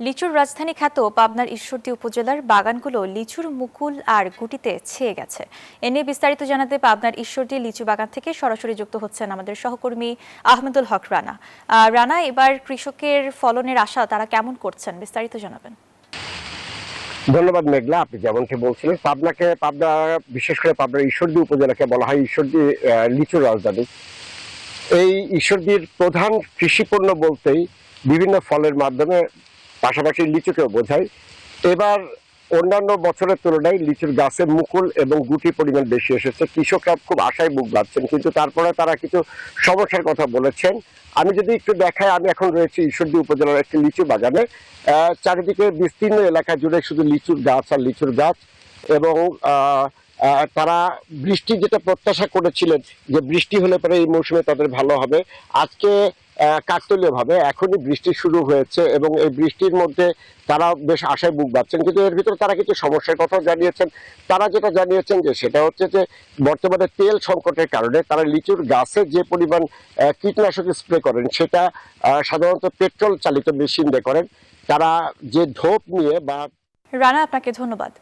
লিচুর রাজধানী খ্যাত পাবনার ঈশ্বরদী উপজেলার বাগানগুলো লিচুর মুকুল আর গুটিতে ছেয়ে গেছে। এ নিয়ে বিস্তারিত জানাতে পাবনার ঈশ্বরদী লিচু বাগান থেকে সরাসরি যুক্ত হচ্ছেন আমাদের সহকর্মী আহমেদুল হক রানা। রানা, এবার কৃষকের ফলনের আশা তারা কেমন করছেন, বিস্তারিত জানাবেন। ধন্যবাদ মেঘলা। আপনি যেমনটি বলছিলেন, পাবনা বিশেষ করে পাবনার ঈশ্বরদী উপজেলাকে বলা হয় ঈশ্বরদী লিচুর রাজধানী। এই ঈশ্বরদীর প্রধান কৃষি পণ্য বলতেই বিভিন্ন ফলের মাধ্যমে পাশাপাশি লিচুকেও বোঝায়। এবার অন্যান্য বছরের তুলনায় লিচুর গাছে মুকুল এবং গুটি পরিমাণ বেশি এসেছে। কৃষকরা খুব আশায় বুক বাঁধছেন, কিন্তু তারপরে তারা কিছু সমস্যার কথা বলেছেন। আমি যদি একটু দেখাই, আমি এখন রয়েছি ঈশ্বরদী উপজেলার একটি লিচু বাগানে। চারিদিকে বিস্তীর্ণ এলাকা জুড়ে শুধু লিচুর গাছ আর লিচুর গাছ, এবং তারা বৃষ্টি যেটা প্রত্যাশা করেছিলেন যে বৃষ্টি হলে পরে এই মৌসুমে তাদের ভালো হবে, আজকে কাকতালীয় ভাবে এখনই বৃষ্টি শুরু হয়েছে এবং এই বৃষ্টির মধ্যে তারা বেশ আশায় বুক বাঁধছেন। কিন্তু এর ভিতরে তারা কিছু সমস্যার কথাও জানিয়েছেন। তারা যেটা জানিয়েছেন যে সেটা হচ্ছে যে বর্তমানে তেল সংকটের কারণে তারা লিচুর গাছে যে পরিমাণ কীটনাশক স্প্রে করেন সেটা সাধারণত পেট্রোল চালিত মেশিন দিয়ে করেন। তারা যে ধোপ নিয়ে বা রানা, আপনাকে ধন্যবাদ।